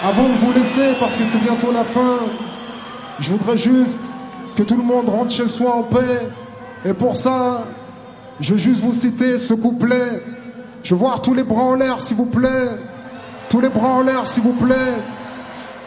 Avant de vous laisser, parce que c'est bientôt la fin, je voudrais juste que tout le monde rentre chez soi en paix. Et pour ça, je veux juste vous citer ce couplet. Je veux voir tous les bras en l'air, s'il vous plaît. Tous les bras en l'air, s'il vous plaît.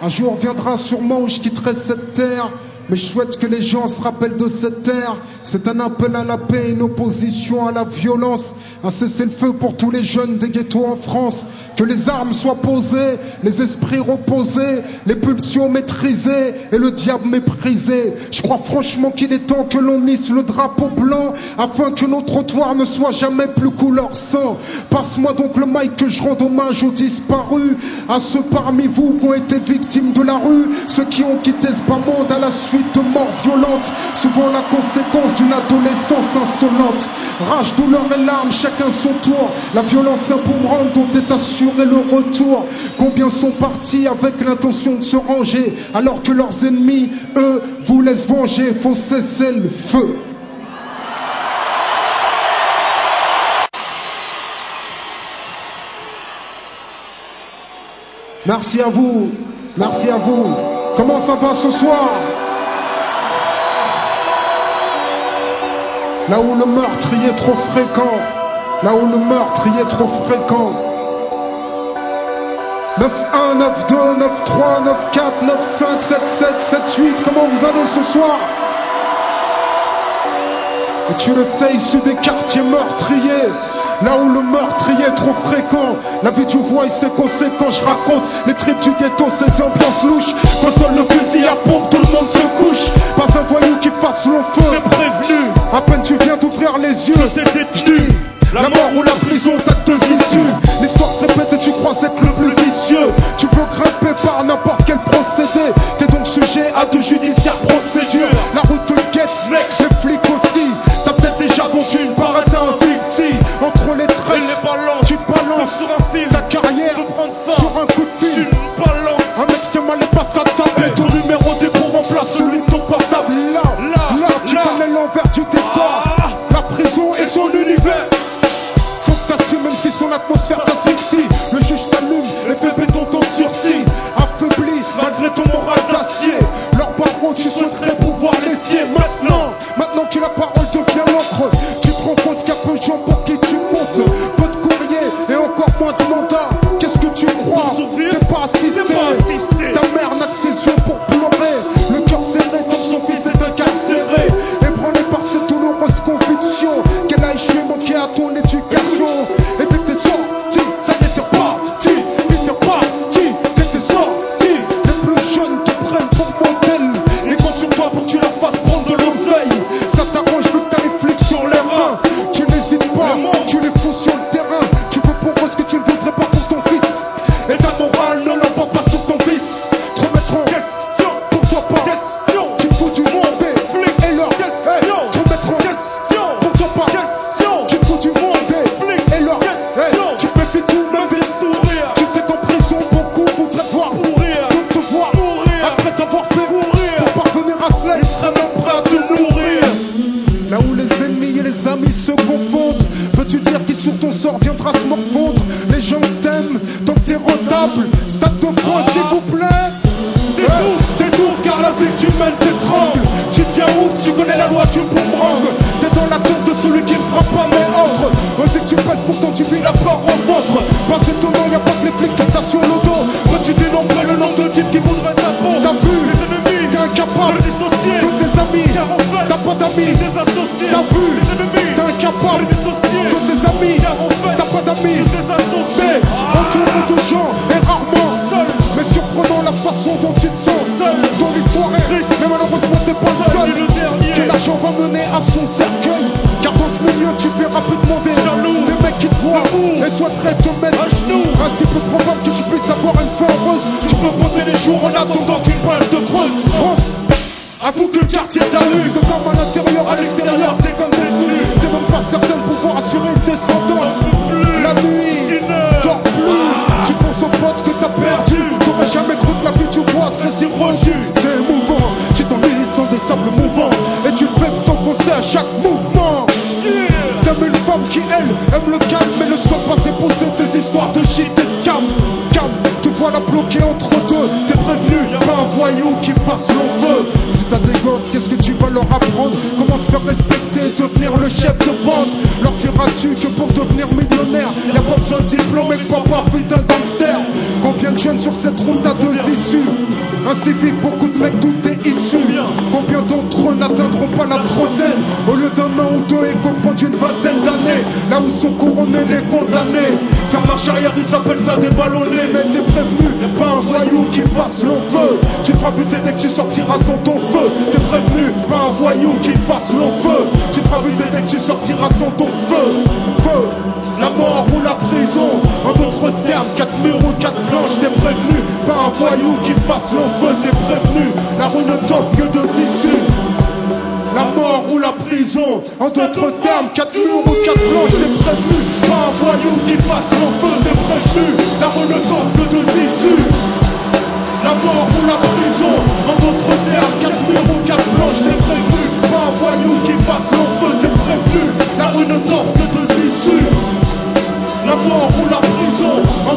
Un jour viendra sûrement où je quitterai cette terre. Mais je souhaite que les gens se rappellent de cette terre. C'est un appel à la paix, une opposition à la violence. Un cessez-le-feu pour tous les jeunes des ghettos en France. Que les armes soient posées, les esprits reposés, les pulsions maîtrisées et le diable méprisé. Je crois franchement qu'il est temps que l'on hisse le drapeau blanc afin que nos trottoirs ne soient jamais plus couleur sang. Passe-moi donc le mic que je rende hommage aux disparus, à ceux parmi vous qui ont été victimes de la rue, ceux qui ont quitté ce bas monde à la suite de morts violentes, souvent la conséquence d'une adolescence insolente. Rage, douleur et larmes, chacun son tour. La violence est un boomerang dont est assuré le retour. Combien sont partis avec l'intention de se ranger, alors que leurs ennemis, eux, vous laissent venger. Faut cesser le feu. Merci à vous. Merci à vous. Comment ça va ce soir? Là où le meurtrier est trop fréquent. Là où le meurtrier est trop fréquent. 9-1, 9-2, 9-3, 9-4, 9-5, 7-7, 7-8. Comment vous allez ce soir? Et tu le sais, issu des quartiers meurtriers. Là où le meurtrier est trop fréquent. La vie du voix et ses conséquences. Je raconte les tripes du ghetto, ces ambiances louches. Quand seul le fusil à pompe, tout le monde se couche. Pas un voyou qui fasse long feu. T'es prévenu. À peine tu viens d'ouvrir les yeux. J'dis la mort ou la prison, t'as deux issues. L'histoire se répète et tu crois être le plus vicieux. Tu veux grimper par n'importe quel procédé. T'es donc sujet à de judiciaires procédures. La route te guette, les flics aussi. T'as peut-être déjà vendu une barrette à un fixie. Entre les traits, tu balances sur un fil. Ta carrière sur un coup de fil. Tu balances. Un mec tient mal et passe à table. Et ton numéro des pour remplace celui de ton portable. Là, tu connais l'envers du décor. La prison et son univers. Même si son atmosphère t'asphyxie, le juge t'allume et fait béton ton sursis. Affaibli malgré ton moral d'acier. Leurs barreaux tu souhaiterais pouvoir les scier. Maintenant que la parole devient l'encre, tu te rends compte qu'il y a peu de gens pour qui tu comptes. Peu de courrier et encore moins de mandat. Qu'est-ce que tu crois? T'es pas assisté. Ta mère n'a que ses yeux pour pleurer. Le cœur serré comme son fils est incarcéré. Ébranlé par cette douloureuse conviction qu'elle a échoué, manqué à ton éducation. Qui elle aime le calme, mais le soir passé poser des histoires de shit et de calme. Toute voilà bloqué entre deux. T'es prévenu, pas un voyou qui fasse long feu. Si t'as des gosses, qu'est-ce que tu vas leur apprendre? Comment se faire respecter, devenir le chef de bande? Leur diras-tu que pour devenir millionnaire, y'a pas besoin de diplôme et papa fille d'un gangster? Combien de jeunes sur cette route à deux issues? Ainsi vivent beaucoup de mecs, tout est issu. Combien d'entre eux n'atteindront pas la trentaine? Au lieu d'un an ou deux, et comprend d'une vingtaine d'années. Là où sont couronnés les condamnés. Faire marche arrière, ils appellent ça des ballonnés. Mais t'es prévenu, pas un voyou qui fasse long feu. Tu te feras buter dès que tu sortiras sans ton feu. T'es prévenu, pas un voyou qui fasse long feu. Tu te feras buter dès que tu sortiras sans ton feu. Feu, la mort ou la prison. En d'autres termes, 4 murs ou 4 planches. T'es prévenu, pas un voyou qui fasse long feu. T'es prévenu, la rue ne t'offre que deux issues. La mort ou la prison. En d'autres termes, 4 murs ou 4 planches. T'es prévenu, pas un voyou qui fasse long feu. T'es prévenu, la rue ne t'offre que deux issues. La mort ou la prison. En d'autres termes, 4 murs ou 4 planches. T'es prévenu, pas un voyou qui fasse long feu. T'es prévenu, la rue ne t'offre que deux issues. La mort ou la prison. En